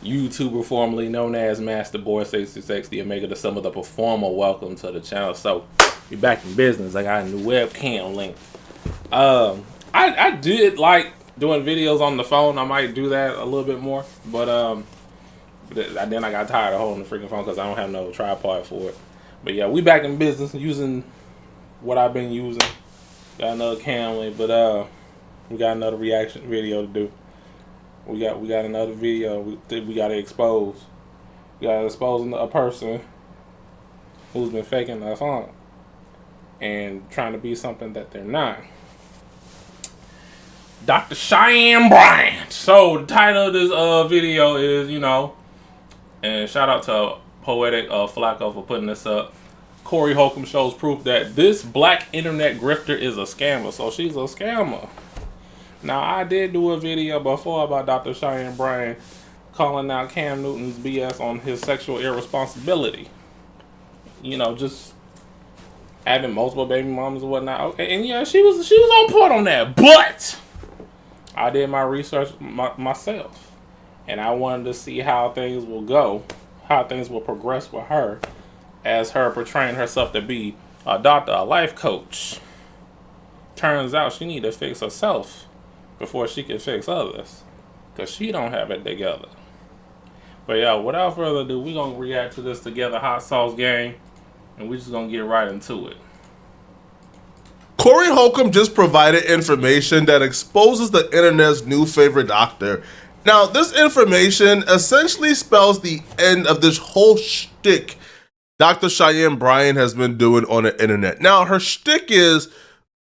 YouTuber formerly known as Master Boy 66, the Omega, the Sum of the Performer. Welcome to the channel. So, we back in business. I got a new webcam link. I did like doing videos on the phone. I might do that a little bit more, but then I got tired of holding the freaking phone because I don't have no tripod for it. But yeah, we back in business using what I've been using. Got another cam link, but we got another reaction video to do. We got another video we got to expose. We got to expose a person who's been faking their funk and trying to be something that they're not. Dr. Cheyenne Bryant. So the title of this video is, and shout out to Poetic Flacco for putting this up. Corey Holcomb shows proof that this black internet grifter is a scammer. So she's a scammer. Now, I did do a video before about Dr. Cheyenne Bryant calling out Cam Newton's BS on his sexual irresponsibility. Just having multiple baby mamas and whatnot. Okay, and yeah, she was on point on that. But I did my research myself, and I wanted to see how things will go, how things will progress with her, as her portraying herself to be a doctor, a life coach. Turns out she need to fix herself before she can fix others, because she don't have it together. But yeah, without further ado, we're going to react to this together, Hot Sauce Gang, and we're just going to get right into it. Corey Holcomb just provided information that exposes the internet's new favorite doctor. Now, this information essentially spells the end of this whole shtick Dr. Cheyenne Bryant has been doing on the internet. Now, her shtick is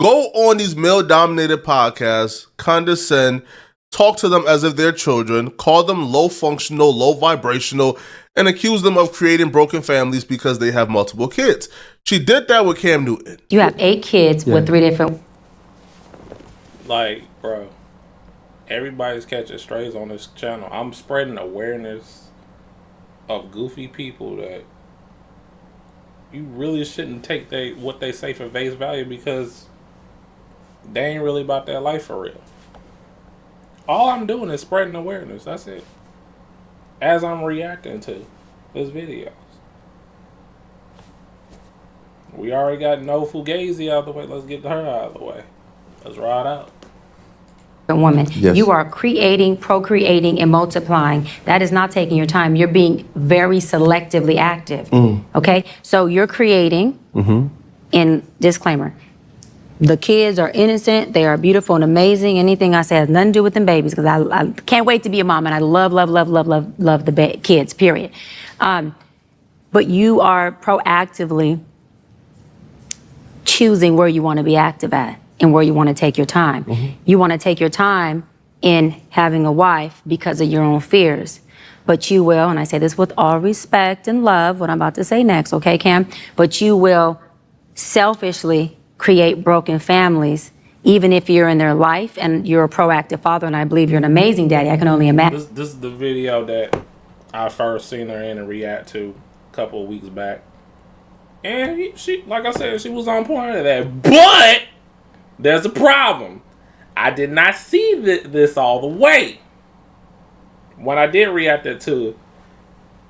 go on these male-dominated podcasts, condescend, talk to them as if they're children, call them low-functional, low-vibrational, and accuse them of creating broken families because they have multiple kids. She did that with Cam Newton. You have 8 kids with 3 different... Like, bro, everybody's catching strays on this channel. I'm spreading awareness of goofy people that you really shouldn't take what they say for face value, because they ain't really about their life for real. All I'm doing is spreading awareness. That's it. As I'm reacting to this video. We already got No Fugazi out of the way. Let's get her out of the way. Let's ride out. Woman, Yes. You are creating, procreating, and multiplying. That is not taking your time. You're being very selectively active. Okay? So you're creating, and disclaimer, the kids are innocent, they are beautiful and amazing. Anything I say has nothing to do with them babies, because I can't wait to be a mom, and I love the kids, period. But you are proactively choosing where you want to be active at and where you want to take your time. You want to take your time in having a wife because of your own fears. But you will, and I say this with all respect and love, what I'm about to say next, okay, Cam? But you will selfishly create broken families, even if you're in their life and you're a proactive father, and I believe you're an amazing daddy. I can only imagine. This is the video that I first seen her in and react to a couple of weeks back. And she, like I said, she was on point of that. But there's a problem. I did not see this all the way when I did react to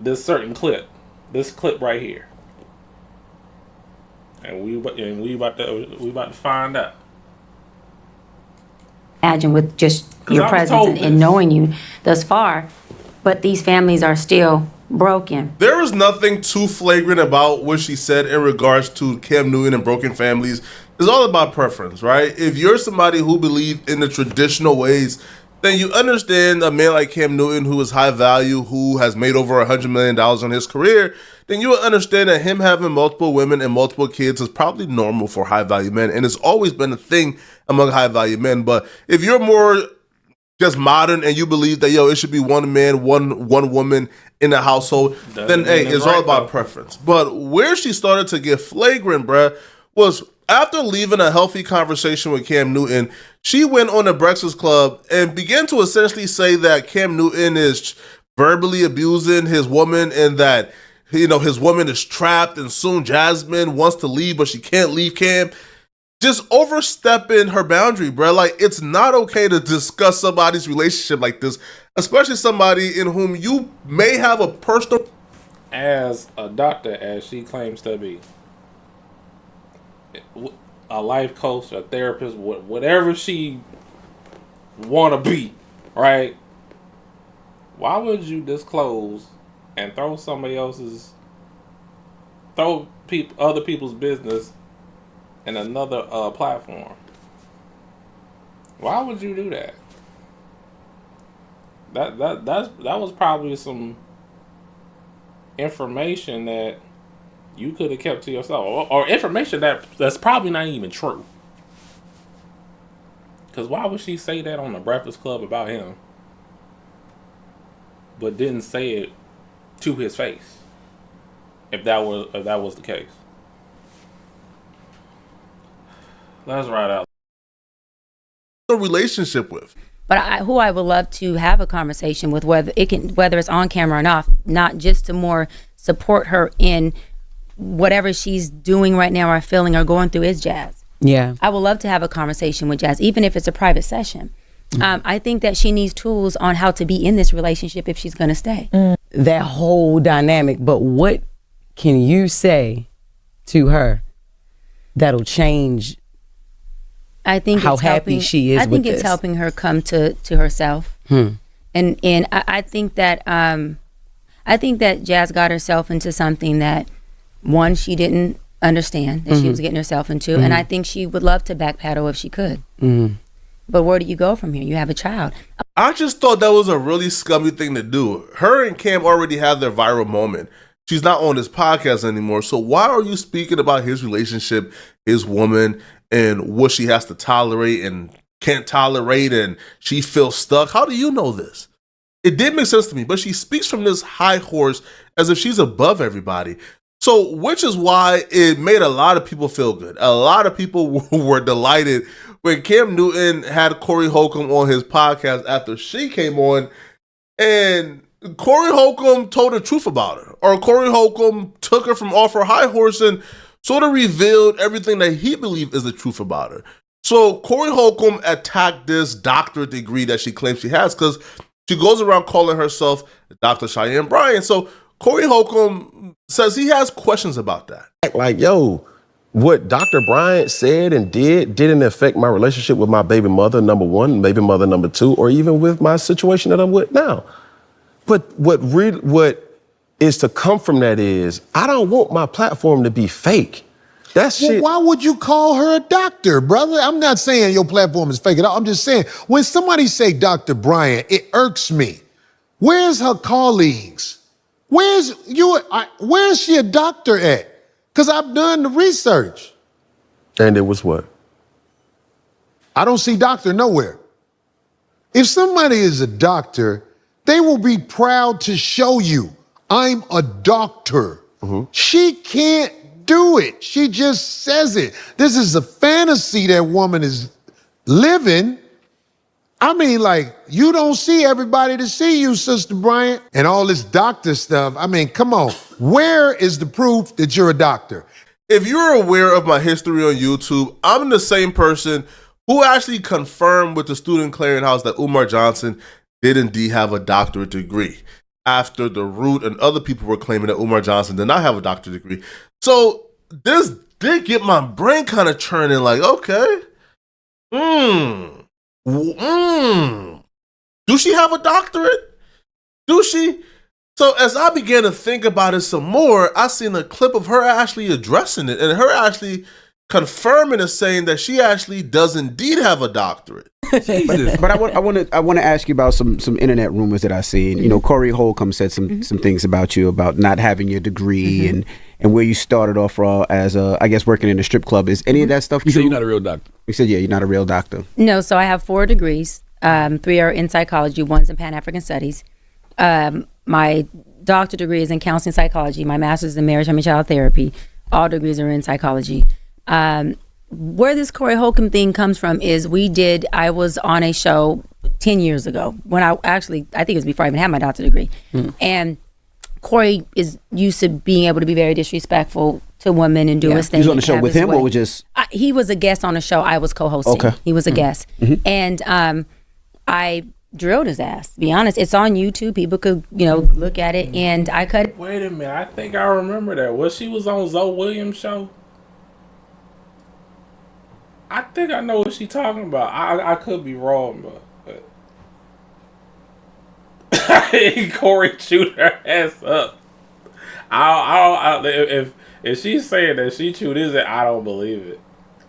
this certain clip. This clip right here. And we about to find out. Imagine with just your presence and knowing you thus far, but these families are still broken. There is nothing too flagrant about what she said in regards to Cam Newton and broken families. It's all about preference, right? If you're somebody who believes in the traditional ways, then you understand a man like Cam Newton, who is high value, who has made over $100 million on his career, then you will understand that him having multiple women and multiple kids is probably normal for high value men, and it's always been a thing among high value men. But if you're more just modern and you believe that, it should be one man, one woman in the household, then hey, it's all about preference. But where she started to get flagrant, bruh, was after leaving a healthy conversation with Cam Newton, she went on the Breakfast Club and began to essentially say that Cam Newton is verbally abusing his woman, and that his woman is trapped, and soon Jasmine wants to leave, but she can't leave Cam. just overstepping her boundary, bro. Like, it's not okay to discuss somebody's relationship like this, especially somebody in whom you may have a personal... As a doctor, as she claims to be, a life coach, a therapist, whatever she want to be, right? Why would you disclose and throw other people's business in another platform? Why would you do that? That was probably some information that you could have kept to yourself, or information that's probably not even true. Because why would she say that on the Breakfast Club about him, but didn't say it to his face? If that was the case, let's ride out a relationship with. But who I would love to have a conversation with, whether it's on camera or not just to more support her in whatever she's doing right now or feeling or going through, is Jazz. Yeah. I would love to have a conversation with Jazz, even if it's a private session. I think that she needs tools on how to be in this relationship if she's going to stay. That whole dynamic. But what can you say to her that'll change I think how it's happy she is with this? I think it's helping her come to herself. And I think that Jazz got herself into something that, one, she didn't understand that she was getting herself into, and I think she would love to backpedal if she could. But where do you go from here? You have a child. I just thought that was a really scummy thing to do. Her and Cam already have their viral moment. She's not on this podcast anymore. So why are you speaking about his relationship, his woman, and what she has to tolerate and can't tolerate, and she feels stuck? How do you know this? It did make sense to me, but she speaks from this high horse as if she's above everybody. So, which is why it made a lot of people feel good. A lot of people were delighted when Cam Newton had Corey Holcomb on his podcast after she came on, and Corey Holcomb told the truth about her, or Corey Holcomb took her from off her high horse and sort of revealed everything that he believed is the truth about her. So Corey Holcomb attacked this doctorate degree that she claims she has, because she goes around calling herself Dr. Cheyenne Bryant. So Corey Holcomb says he has questions about that. Like, yo, what Dr. Bryant said and didn't affect my relationship with my baby mother, number one, baby mother, number two, or even with my situation that I'm with now. But what is to come from that is, I don't want my platform to be fake. That's shit. Why would you call her a doctor, brother? I'm not saying your platform is fake at all. I'm just saying, when somebody say Dr. Bryant, it irks me. Where's her colleagues? Where's she a doctor at? Because I've done the research. And it was what? I don't see doctor nowhere. If somebody is a doctor, they will be proud to show you, I'm a doctor. She can't do it. She just says it. This is a fantasy that woman is living. I mean, like, you don't see everybody to see you, Sister Bryant, and all this doctor stuff. I mean, come on. Where is the proof that you're a doctor? If you're aware of my history on YouTube, I'm the same person who actually confirmed with the student clearinghouse that Umar Johnson did indeed have a doctorate degree, after The Root and other people were claiming that Umar Johnson did not have a doctorate degree. So this did get my brain kind of churning, like, okay. Do she have a doctorate? Do she? So as I began to think about it some more, I seen a clip of her actually addressing it, and her actually confirming and saying that she actually does indeed have a doctorate. But I want to ask you about some internet rumors that I've seen. You know, Corey Holcomb said some things about you, about not having your degree and where you started off as I guess working in a strip club. Is any of that stuff true? You said you're not a real doctor. You said, yeah, you're not a real doctor. No, so I have 4 degrees. 3 are in psychology, 1's in Pan-African Studies. My doctorate degree is in counseling psychology. My master's is in marriage, family, child therapy. All degrees are in psychology. Where this Corey Holcomb thing comes from is I was on a show 10 years ago when I think it was before I even had my doctorate degree. And Corey is used to being able to be very disrespectful to women and do Yeah. his thing. You was on the show have with his him, way. or was just? He was a guest on a show I was co-hosting. Okay. He was a guest, and I drilled his ass. To be honest, it's on YouTube. People could look at it, and I cut. Wait a minute, I think I remember that. She was on Zoe Williams' show? I think I know what she's talking about. I could be wrong, but Corey chewed her ass up. If she's saying that she chewed his ass, I don't believe it.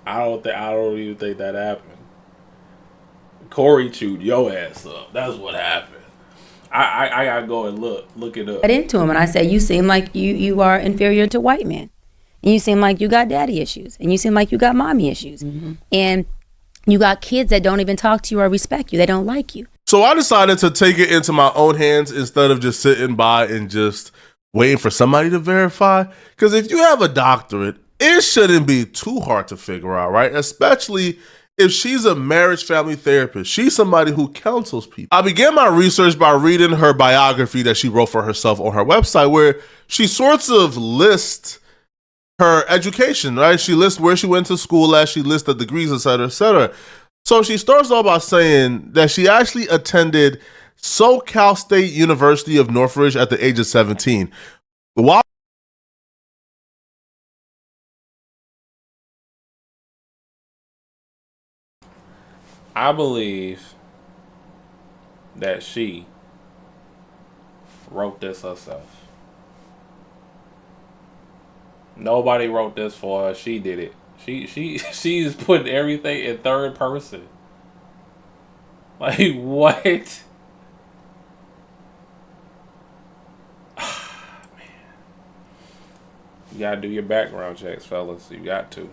I don't even think that happened. Corey chewed your ass up. That's what happened. I gotta go and look it up. Cut into him, and I said, "You seem like you are inferior to white men, and you seem like you got daddy issues, and you seem like you got mommy issues, and you got kids that don't even talk to you or respect you. They don't like you." So I decided to take it into my own hands instead of just sitting by and just waiting for somebody to verify. Because if you have a doctorate, it shouldn't be too hard to figure out, right? Especially if she's a marriage family therapist. She's somebody who counsels people. I began my research by reading her biography that she wrote for herself on her website, where she sorts of lists her education, right? She lists where she went to school at, she lists the degrees, et cetera, et cetera. So she starts off by saying that she actually attended SoCal State University of Northridge at the age of 17. While I believe that she wrote this herself. Nobody wrote this for her. She did it. She's putting everything in third person. Like, what? Man. You gotta do your background checks, fellas. You got to.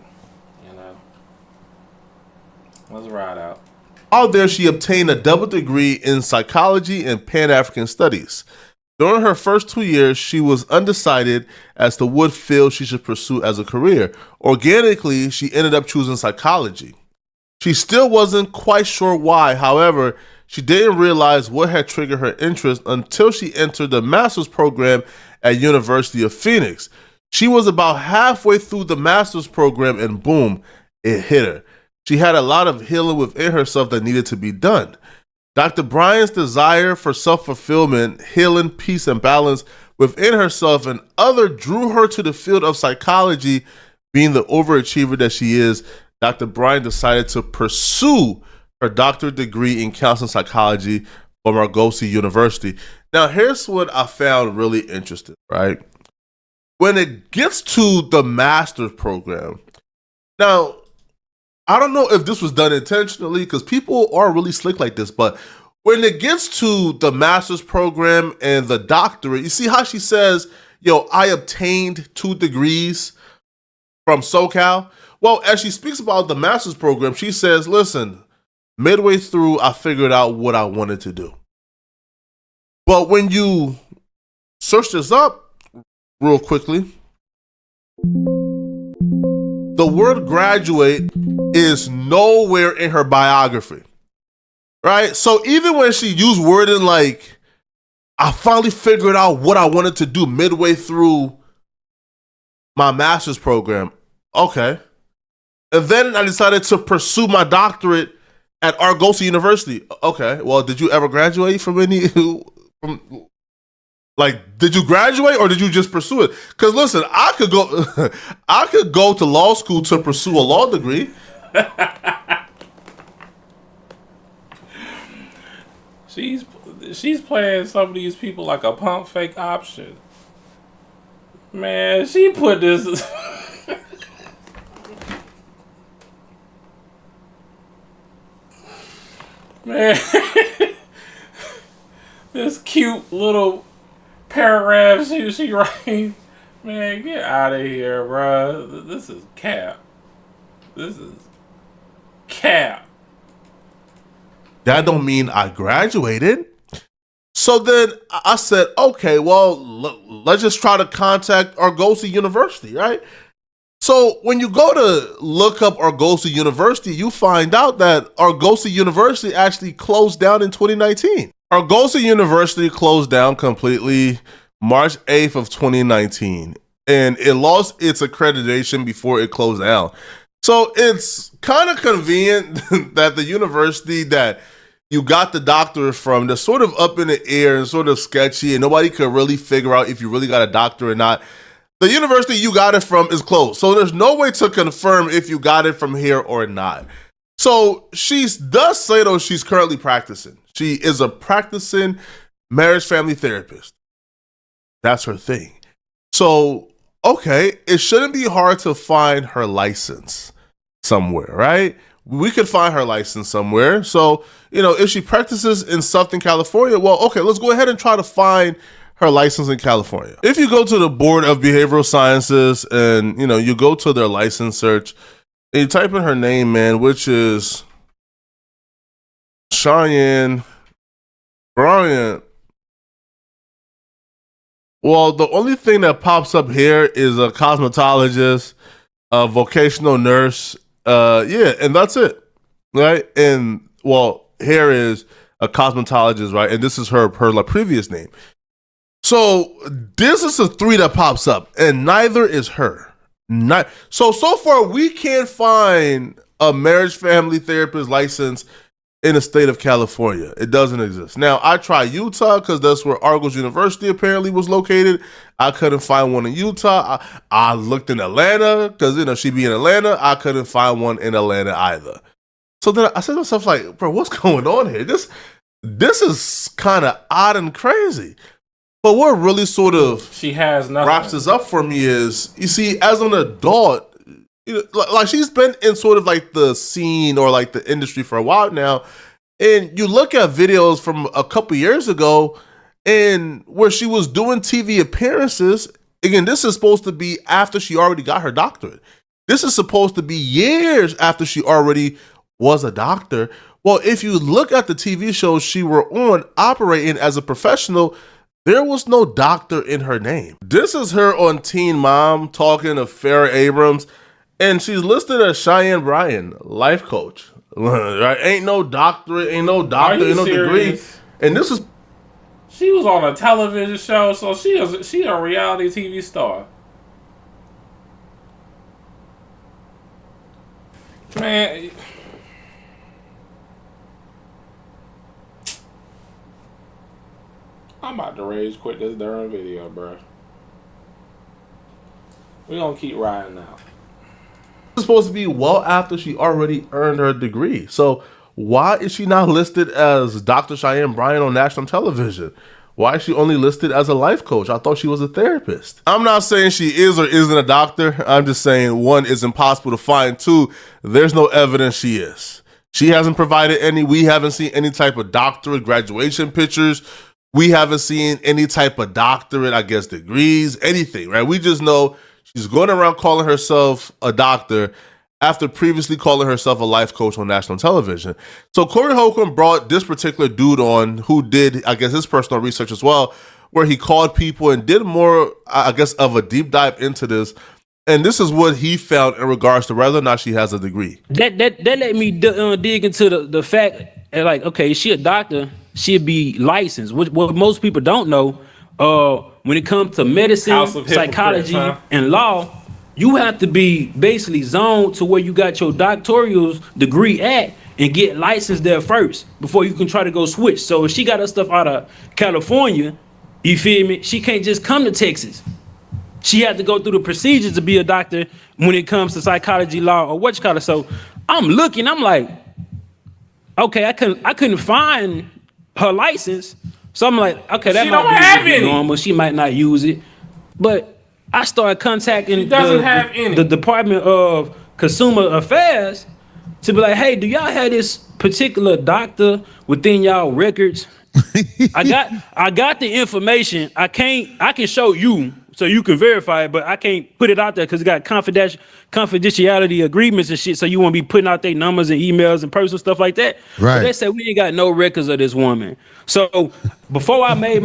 Let's ride out. Out there, she obtained a double degree in psychology and Pan-African studies. During her first 2 years, she was undecided as to what field she should pursue as a career. Organically, she ended up choosing psychology. She still wasn't quite sure why. However, she didn't realize what had triggered her interest until she entered the master's program at University of Phoenix. She was about halfway through the master's program and boom, it hit her. She had a lot of healing within herself that needed to be done. Dr. Bryant's desire for self-fulfillment, healing, peace, and balance within herself and other drew her to the field of psychology. Being the overachiever that she is, Dr. Bryant decided to pursue her doctorate degree in counseling psychology from Argosy University. Now, here's what I found really interesting, right? When it gets to the master's program, now, I don't know if this was done intentionally because people are really slick like this, but when it gets to the master's program and the doctorate, you see how she says, I obtained 2 degrees from SoCal? Well, as she speaks about the master's program, she says, listen, midway through, I figured out what I wanted to do. But when you search this up real quickly, the word graduate is nowhere in her biography, right? So even when she used wording like, I finally figured out what I wanted to do midway through my master's program. Okay. And then I decided to pursue my doctorate at Argosy University. Okay. Well, did you ever graduate from did you graduate or did you just pursue it? Because listen, I could go to law school to pursue a law degree. She's playing some of these people like a pump fake option. Man, she put this. Man, this cute little paragraph she writes. Man, get out of here, bro. This is cap. This is cap. That don't mean I graduated. So then I said, okay, well, let's just try to contact Argosy University, right? So when you go to look up Argosy University, you find out that Argosy University actually closed down in 2019. Argosy University closed down completely March 8th of 2019. and it lost its accreditation before it closed down. So it's kind of convenient that the university that you got the doctorate from, that's sort of up in the air and sort of sketchy, and nobody could really figure out if you really got a doctor or not. The university you got it from is closed. So there's no way to confirm if you got it from here or not. So she does say, though, she's currently practicing. She is a practicing marriage family therapist. That's her thing. So, okay, it shouldn't be hard to find her license somewhere, right? We could find her license somewhere. So, if she practices in Southern California, well, okay, let's go ahead and try to find her license in California. If you go to the Board of Behavioral Sciences and, you go to their license search and you type in her name, man, which is Cheyenne Bryant. Well, the only thing that pops up here is a cosmetologist, a vocational nurse, and that's it, right? And well, here is a cosmetologist, right? And this is her previous name. So this is the 3 that pops up, and neither is her. So far we can't find a marriage family therapist license in the state of California. It doesn't exist. Now, I tried Utah because that's where Argos University apparently was located. I couldn't find one in Utah. I looked in Atlanta because, she be in Atlanta. I couldn't find one in Atlanta either. So then I said to myself, like, bro, what's going on here? This is kind of odd and crazy. But what really sort of she has nothing. Wraps this up for me is, you see, as an adult, like she's been in sort of like the scene or like the industry for a while now, and you look at videos from a couple years ago and where she was doing TV appearances. Again, this is supposed to be after she already got her doctorate. This is supposed to be years after she already was a doctor. Well, if you look at the TV shows she were on operating as a professional, there was no doctor in her name. This is her on Teen Mom talking to Farrah Abrams, and she's listed as Cheyenne Bryant, life coach. Right? Ain't no doctorate, ain't no degree. And this is... She was on a television show, so she a reality TV star. Man... I'm about to rage quit this darn video, bro. We gonna keep riding out. It's supposed to be well after she already earned her degree. So why is she not listed as Dr. Cheyenne Bryant on national television? Why is she only listed as a life coach? I thought she was a therapist. I'm not saying she is or isn't a doctor. I'm just saying, 1, it's impossible to find. 2, there's no evidence she is. She hasn't provided any. We haven't seen any type of doctorate graduation pictures. We haven't seen any type of doctorate, I guess, degrees, anything, right? We just know she's going around calling herself a doctor after previously calling herself a life coach on national television. So Corey Holcomb brought this particular dude on who did, I guess, his personal research as well, where he called people and did more, I guess, of a deep dive into this. And this is what he found in regards to whether or not she has a degree. That let me dig into the fact, like, okay, she a doctor, she'd be licensed. What most people don't know, when it comes to medicine, psychology, and law, you have to be basically zoned to where you got your doctoral degree at and get licensed there first before you can try to go switch. So if she got her stuff out of California, you feel me? She can't just come to Texas. She had to go through the procedures to be a doctor when it comes to psychology, law, or what you call it. So I'm looking, I'm like, okay, I couldn't find her license. So I'm like, okay, that might be normal. She might not use it. But I started contacting the Department of Consumer Affairs to be like, hey, do y'all have this particular doctor within y'all records? I got the information. I can show you so you can verify it, but I can't put it out there because it got confidentiality agreements and shit. So you won't be putting out their numbers and emails and personal stuff like that. Right. But they said we ain't got no records of this woman. So before I made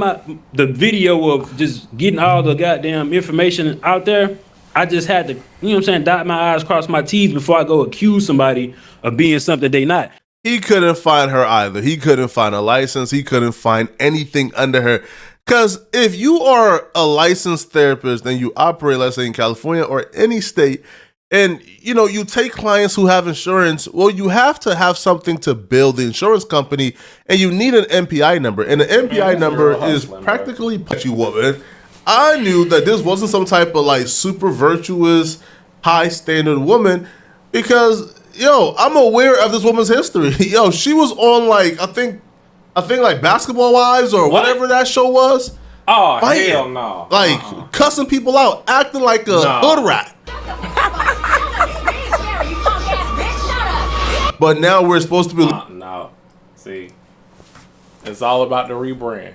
the video of just getting all the goddamn information out there, I just had to, you know what I'm saying, dot my I's, cross my T's before I go accuse somebody of being something they not. He couldn't find her either. He couldn't find a license. He couldn't find anything under her Because if you are a licensed therapist and you operate, let's say in California or any state, and you take clients who have insurance, well, you have to have something to bill the insurance company, and you need an MPI number. And the MPI number is practically you woman. I knew that this wasn't some type of like super virtuous, high standard woman because I'm aware of this woman's history. She was on like I think like Basketball Wives or whatever that show was. Oh, fighting, hell no. Like cussing people out, acting like a hood rat. But now we're supposed to be no. See, it's all about the rebrand.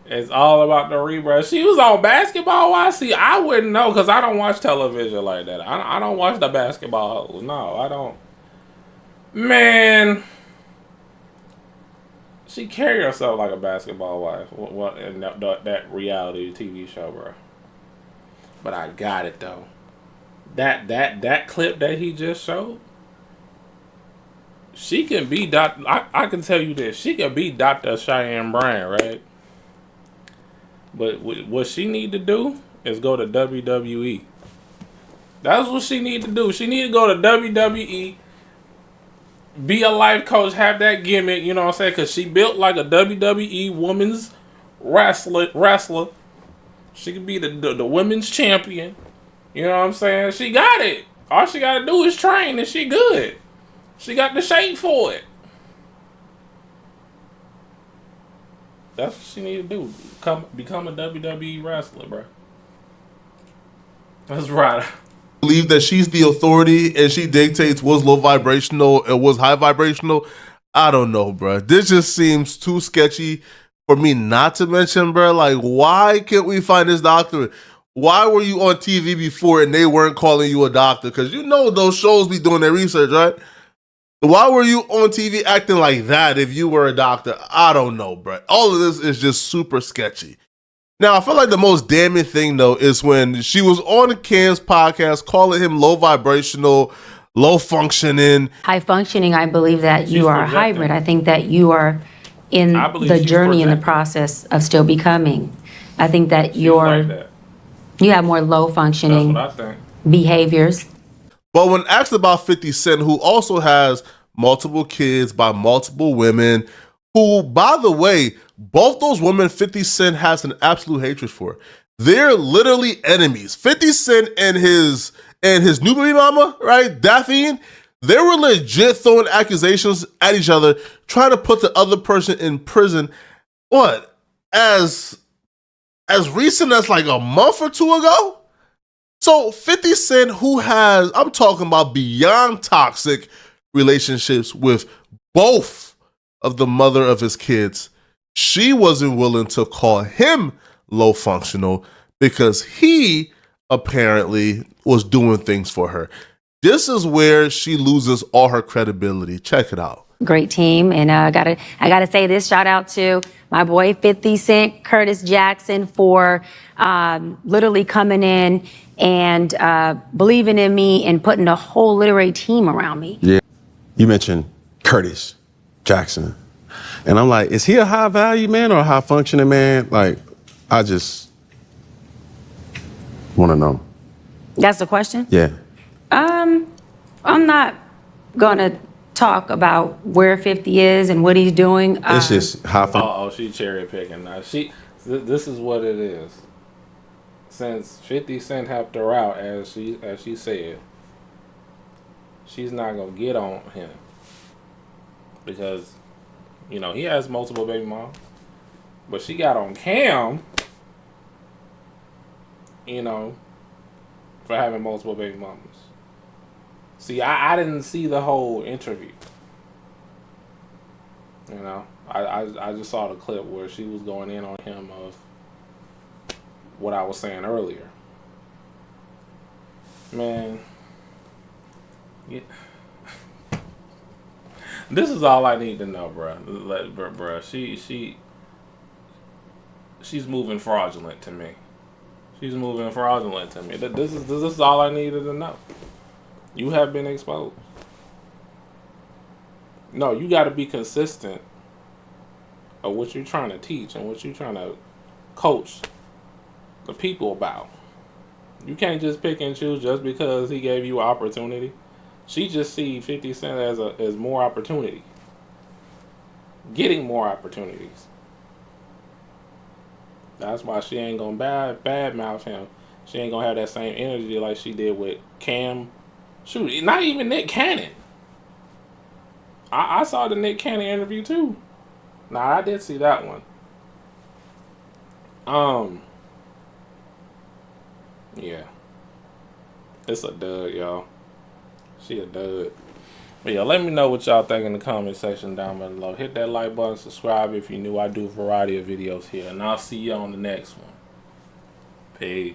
It's all about the rebrand. She was on Basketball Wives. See, I wouldn't know because I don't watch television like that. I don't watch the basketball. No, I don't. Man, she carried herself like a basketball wife. What in that reality TV show, bro? But I got it though. That clip that he just showed. She can be I can tell you this. She can be Dr. Cheyenne Bryant, right? But what she need to do is go to WWE. That's what she need to do. She need to go to WWE, be a life coach, have that gimmick, you know what I'm saying? Because she built like a WWE women's wrestler. She could be the women's champion. You know what I'm saying? She got it. All she got to do is train and she good. She got the shape for it. That's what she need to do. Become a WWE wrestler, bro. That's right. Believe that she's the authority and she dictates what's low vibrational and what's high vibrational. I don't know, bro. This just seems too sketchy for me not to mention, bro. Like, why can't we find this doctor? Why were you on TV before and they weren't calling you a doctor? Because those shows be doing their research, right? Why were you on TV acting like that if you were a doctor? I don't know, bro. All of this is just super sketchy. Now, I feel like the most damning thing, though, is when she was on Cam's podcast calling him low vibrational, low functioning. High functioning, I believe that you are a hybrid. I think that you are in the journey, in the process of still becoming. I think that you have more low functioning behaviors. But when asked about 50 Cent, who also has multiple kids by multiple women, who, by the way, both those women 50 Cent has an absolute hatred for. They're literally enemies. 50 Cent and his new baby mama, right, Daphne, they were legit throwing accusations at each other, trying to put the other person in prison. What? As recent as like a month or two ago? So 50 Cent, who has, I'm talking about beyond toxic relationships with both of the mother of his kids, she wasn't willing to call him low functional because he apparently was doing things for her. This is where she loses all her credibility. Check it out. Great team, and I gotta say this shout out to my boy 50 Cent, Curtis Jackson, for literally coming in and believing in me and putting a whole literary team around me. Yeah, you mentioned Curtis Jackson, and I'm like, is he a high value man or a high functioning man? Like, I just want to know. That's the question? Yeah. I'm not gonna talk about where 50 is and what he's doing. It's just high. Oh, she cherry picking now. This is what it is. Since 50 Cent helped her out, as she said, she's not gonna get on him because he has multiple baby moms, but she got on Cam, for having multiple baby mamas. See, I didn't see the whole interview. I just saw the clip where she was going in on him of what I was saying earlier. Man, this is all I need to know, bruh. She's moving fraudulent to me. This is all I needed to know. You have been exposed. No, you got to be consistent of what you're trying to teach and what you're trying to coach the people about. You can't just pick and choose just because he gave you opportunity. She just see 50 Cent as more opportunity. Getting more opportunities. That's why she ain't gonna bad mouth him. She ain't gonna have that same energy like she did with Cam. Shoot, not even Nick Cannon. I saw the Nick Cannon interview too. Nah, I did see that one. Yeah. It's a dud, y'all. She a dud. But yeah, let me know what y'all think in the comment section down below. Hit that like button, subscribe if you're new. I do a variety of videos here. And I'll see you on the next one. Peace.